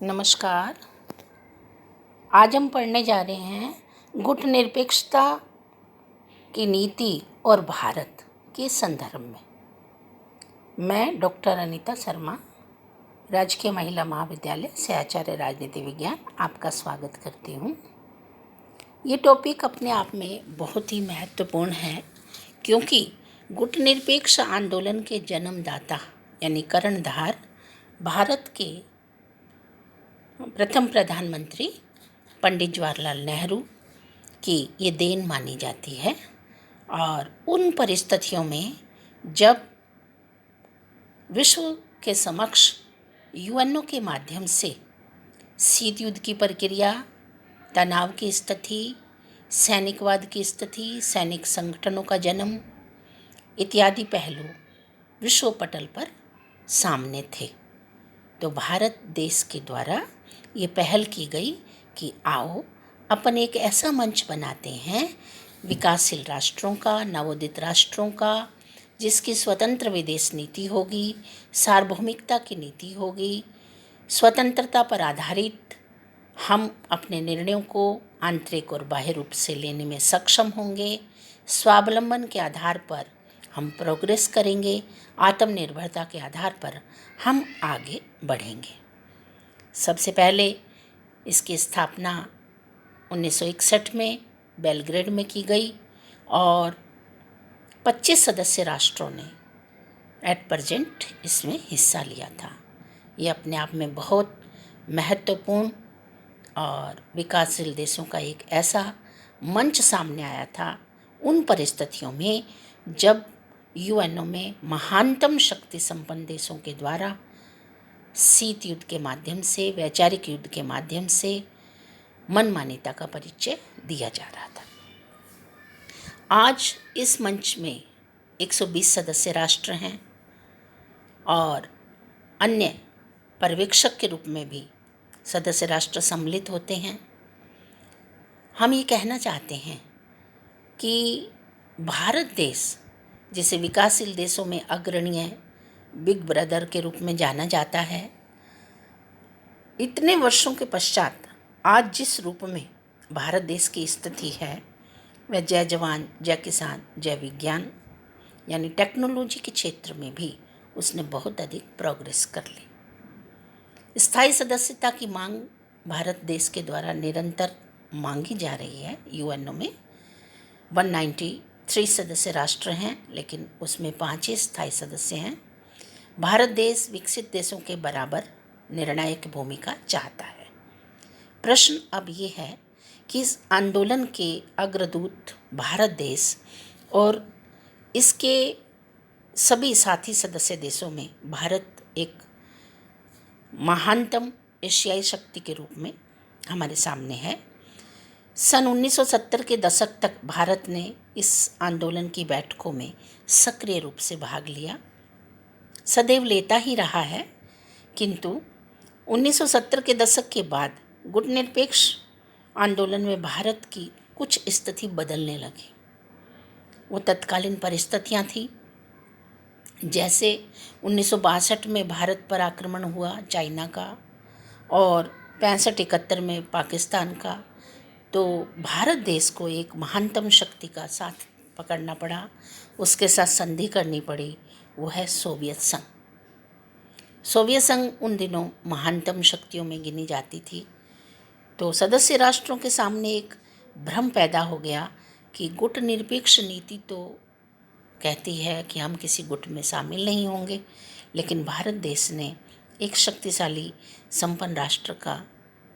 नमस्कार। आज हम पढ़ने जा रहे हैं गुटनिरपेक्षता की नीति और भारत के संदर्भ में। मैं डॉक्टर अनीता शर्मा, राजकीय महिला महाविद्यालय से आचार्य राजनीति विज्ञान, आपका स्वागत करती हूँ। ये टॉपिक अपने आप में बहुत ही महत्वपूर्ण है, क्योंकि गुटनिरपेक्ष आंदोलन के जन्मदाता यानी कर्णधार भारत के प्रथम प्रधानमंत्री पंडित जवाहरलाल नेहरू की ये देन मानी जाती है। और उन परिस्थितियों में जब विश्व के समक्ष यूएनओ के माध्यम से शीत युद्ध की प्रक्रिया, तनाव की स्थिति, सैनिकवाद की स्थिति, सैनिक संगठनों का जन्म इत्यादि पहलू विश्व पटल पर सामने थे, तो भारत देश के द्वारा ये पहल की गई कि आओ अपन एक ऐसा मंच बनाते हैं विकासशील राष्ट्रों का, नवोदित राष्ट्रों का, जिसकी स्वतंत्र विदेश नीति होगी, सार्वभौमिकता की नीति होगी, स्वतंत्रता पर आधारित हम अपने निर्णयों को आंतरिक और बाह्य रूप से लेने में सक्षम होंगे, स्वावलंबन के आधार पर हम प्रोग्रेस करेंगे, आत्मनिर्भरता के आधार पर हम आगे बढ़ेंगे। सबसे पहले इसकी स्थापना 1961 में बेलग्रेड में की गई और 25 सदस्य राष्ट्रों ने एट प्रेजेंट इसमें हिस्सा लिया था। ये अपने आप में बहुत महत्वपूर्ण और विकासशील देशों का एक ऐसा मंच सामने आया था उन परिस्थितियों में जब यूएनओ में महानतम शक्ति संपन्न देशों के द्वारा शीत युद्ध के माध्यम से, वैचारिक युद्ध के माध्यम से मनमान्यता का परिचय दिया जा रहा था। आज इस मंच में 120 सदस्य राष्ट्र हैं और अन्य पर्यवेक्षक के रूप में भी सदस्य राष्ट्र सम्मिलित होते हैं। हम ये कहना चाहते हैं कि भारत देश, जिसे विकासशील देशों में अग्रणीय बिग ब्रदर के रूप में जाना जाता है, इतने वर्षों के पश्चात आज जिस रूप में भारत देश की स्थिति है वह जय जवान जय किसान जय विज्ञान यानी टेक्नोलॉजी के क्षेत्र में भी उसने बहुत अधिक प्रोग्रेस कर ली। स्थायी सदस्यता की मांग भारत देश के द्वारा निरंतर मांगी जा रही है। यूएनओ में 193 सदस्य राष्ट्र हैं, लेकिन उसमें 5 ही स्थायी सदस्य हैं। भारत देश विकसित देशों के बराबर निर्णायक भूमिका चाहता है। प्रश्न अब ये है कि इस आंदोलन के अग्रदूत भारत देश और इसके सभी साथी सदस्य देशों में भारत एक महानतम एशियाई शक्ति के रूप में हमारे सामने है। सन 1970 के दशक तक भारत ने इस आंदोलन की बैठकों में सक्रिय रूप से भाग लिया, सदैव लेता ही रहा है, किंतु 1970 के दशक के बाद गुटनिरपेक्ष आंदोलन में भारत की कुछ स्थिति बदलने लगी। वो तत्कालीन परिस्थितियाँ थी, जैसे 1962 में भारत पर आक्रमण हुआ चाइना का और 65-71 में पाकिस्तान का, तो भारत देश को एक महानतम शक्ति का साथ पकड़ना पड़ा, उसके साथ संधि करनी पड़ी, वो है सोवियत संघ। सोवियत संघ उन दिनों महानतम शक्तियों में गिनी जाती थी। तो सदस्य राष्ट्रों के सामने एक भ्रम पैदा हो गया कि गुटनिरपेक्ष नीति तो कहती है कि हम किसी गुट में शामिल नहीं होंगे, लेकिन भारत देश ने एक शक्तिशाली संपन्न राष्ट्र का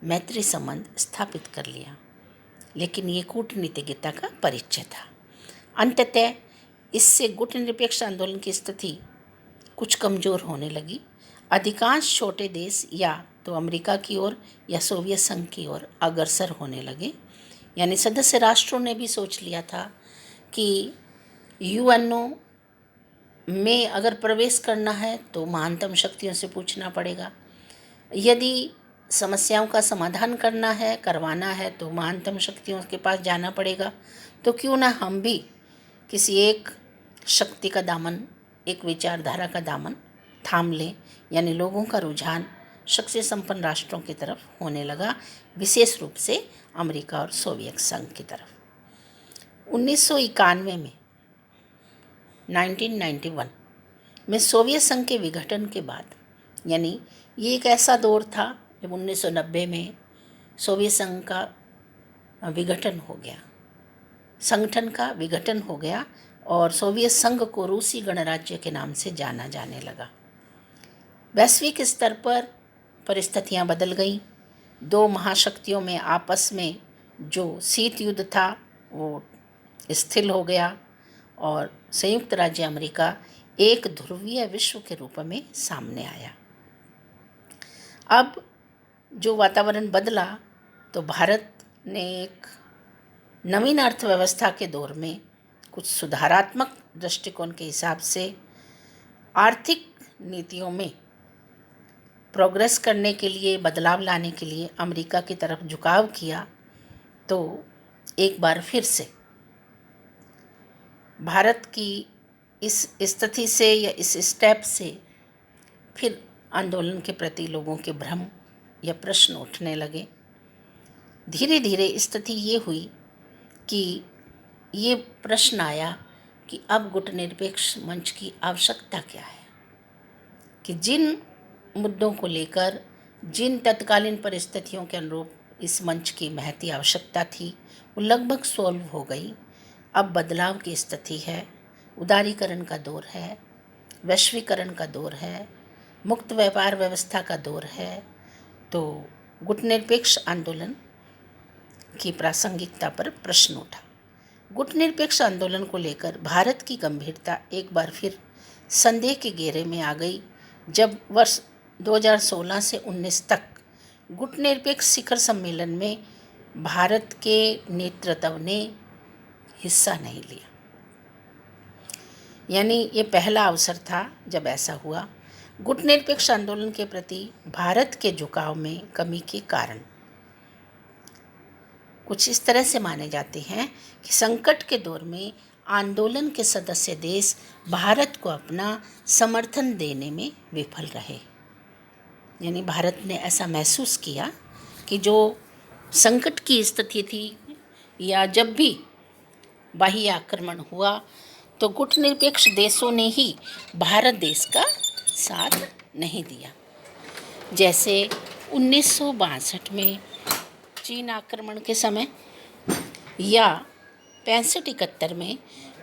मैत्री संबंध स्थापित कर लिया, लेकिन ये कूटनीतिज्ञता का परिचय था। अंततः इससे गुटनिरपेक्ष आंदोलन की स्थिति कुछ कमज़ोर होने लगी। अधिकांश छोटे देश या तो अमेरिका की ओर या सोवियत संघ की ओर अग्रसर होने लगे। यानी सदस्य राष्ट्रों ने भी सोच लिया था कि यूएनओ में अगर प्रवेश करना है तो महानतम शक्तियों से पूछना पड़ेगा, यदि समस्याओं का समाधान करवाना है तो महानतम शक्तियों के पास जाना पड़ेगा। तो क्यों ना हम भी किसी एक शक्ति का दामन, एक विचारधारा का दामन थाम लें, यानी लोगों का रुझान शक्ति संपन्न राष्ट्रों की तरफ होने लगा, विशेष रूप से अमेरिका और सोवियत संघ की तरफ। 1991 में 1991 में सोवियत संघ के विघटन के बाद, यानी ये एक ऐसा दौर था जब 1990 में सोवियत संघ का विघटन हो गया, संगठन का विघटन हो गया और सोवियत संघ को रूसी गणराज्य के नाम से जाना जाने लगा। वैश्विक स्तर पर परिस्थितियां बदल गईं। दो महाशक्तियों में आपस में जो शीत युद्ध था वो स्थिर हो गया और संयुक्त राज्य अमेरिका एक ध्रुवीय विश्व के रूप में सामने आया। अब जो वातावरण बदला तो भारत ने एक नवीन अर्थव्यवस्था के दौर में कुछ सुधारात्मक दृष्टिकोण के हिसाब से आर्थिक नीतियों में प्रोग्रेस करने के लिए, बदलाव लाने के लिए अमेरिका की तरफ झुकाव किया। तो एक बार फिर से भारत की इस स्थिति से या इस स्टेप से फिर आंदोलन के प्रति लोगों के भ्रम या प्रश्न उठने लगे। धीरे धीरे स्थिति ये हुई कि ये प्रश्न आया कि अब गुटनिरपेक्ष मंच की आवश्यकता क्या है, कि जिन मुद्दों को लेकर, जिन तत्कालीन परिस्थितियों के अनुरूप इस मंच की महती आवश्यकता थी वो लगभग सॉल्व हो गई। अब बदलाव की स्थिति है, उदारीकरण का दौर है, वैश्वीकरण का दौर है, मुक्त व्यापार व्यवस्था का दौर है। तो गुटनिरपेक्ष आंदोलन की प्रासंगिकता पर प्रश्न उठा। गुटनिरपेक्ष आंदोलन को लेकर भारत की गंभीरता एक बार फिर संदेह के घेरे में आ गई जब वर्ष 2016 से 19 तक गुटनिरपेक्ष शिखर सम्मेलन में भारत के नेतृत्व ने हिस्सा नहीं लिया। यानी ये पहला अवसर था जब ऐसा हुआ। गुटनिरपेक्ष आंदोलन के प्रति भारत के झुकाव में कमी के कारण कुछ इस तरह से माने जाते हैं कि संकट के दौर में आंदोलन के सदस्य देश भारत को अपना समर्थन देने में विफल रहे। यानी भारत ने ऐसा महसूस किया कि जो संकट की स्थिति थी या जब भी बाह्य आक्रमण हुआ तो गुटनिरपेक्ष देशों ने ही भारत देश का साथ नहीं दिया। जैसे 1962 में चीन आक्रमण के समय या 65-71 में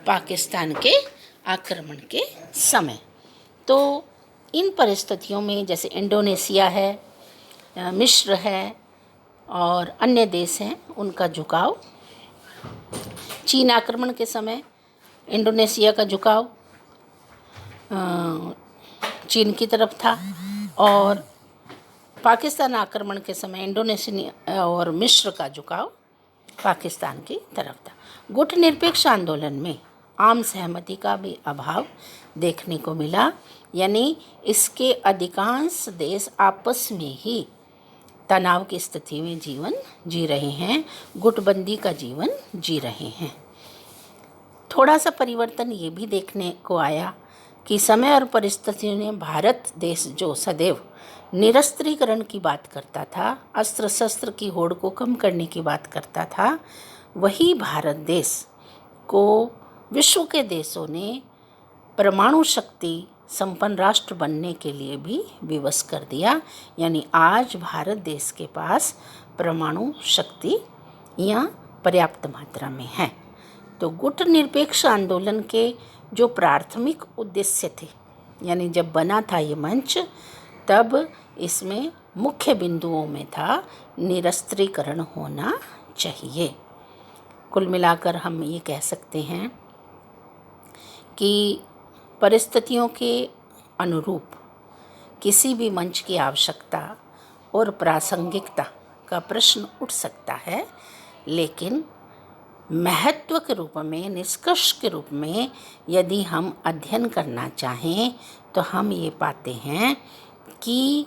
पाकिस्तान के आक्रमण के समय। तो इन परिस्थितियों में जैसे इंडोनेशिया है, मिस्र है और अन्य देश हैं, उनका झुकाव, चीन आक्रमण के समय इंडोनेशिया का झुकाव चीन की तरफ था और पाकिस्तान आक्रमण के समय इंडोनेशिया और मिस्र का झुकाव पाकिस्तान की तरफ था। गुटनिरपेक्ष आंदोलन में आम सहमति का भी अभाव देखने को मिला। यानी इसके अधिकांश देश आपस में ही तनाव की स्थिति में जीवन जी रहे हैं, गुटबंदी का जीवन जी रहे हैं। थोड़ा सा परिवर्तन ये भी देखने को आया कि समय और परिस्थितियों ने भारत देश जो सदैव निरस्त्रीकरण की बात करता था, अस्त्र शस्त्र की होड़ को कम करने की बात करता था, वही भारत देश को विश्व के देशों ने परमाणु शक्ति संपन्न राष्ट्र बनने के लिए भी विवश कर दिया। यानी आज भारत देश के पास परमाणु शक्ति या पर्याप्त मात्रा में है। तो गुटनिरपेक्ष आंदोलन के जो प्राथमिक उद्देश्य थे, यानी जब बना था ये मंच, तब इसमें मुख्य बिंदुओं में था निरस्त्रीकरण होना चाहिए। कुल मिलाकर हम ये कह सकते हैं कि परिस्थितियों के अनुरूप किसी भी मंच की आवश्यकता और प्रासंगिकता का प्रश्न उठ सकता है, लेकिन महत्व के रूप में, निष्कर्ष के रूप में यदि हम अध्ययन करना चाहें तो हम ये पाते हैं कि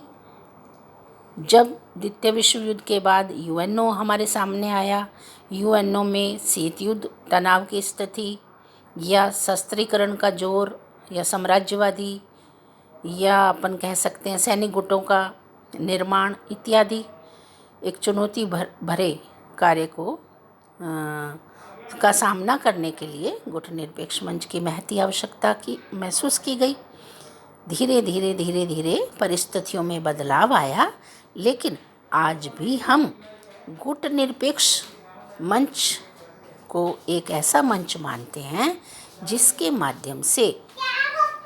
जब द्वितीय विश्व युद्ध के बाद यूएनओ हमारे सामने आया, यूएनओ में शीत युद्ध, तनाव की स्थिति या शस्त्रीकरण का जोर या साम्राज्यवादी या अपन कह सकते हैं सैनिक गुटों का निर्माण इत्यादि एक चुनौती भरे कार्य को का सामना करने के लिए गुटनिरपेक्ष मंच की महती आवश्यकता की महसूस की गई। धीरे धीरे परिस्थितियों में बदलाव आया, लेकिन आज भी हम गुटनिरपेक्ष मंच को एक ऐसा मंच मानते हैं जिसके माध्यम से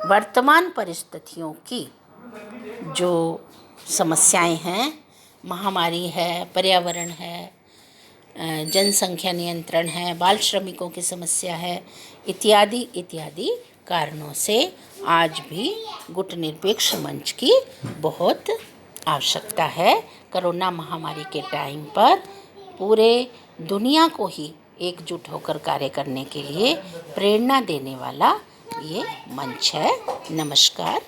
वर्तमान परिस्थितियों की जो समस्याएं हैं, महामारी है, पर्यावरण है, जनसंख्या नियंत्रण है, बाल श्रमिकों की समस्या है, इत्यादि इत्यादि कारणों से आज भी गुटनिरपेक्ष मंच की बहुत आवश्यकता है। कोरोना महामारी के टाइम पर पूरे दुनिया को ही एकजुट होकर कार्य करने के लिए प्रेरणा देने वाला ये मंच है। नमस्कार।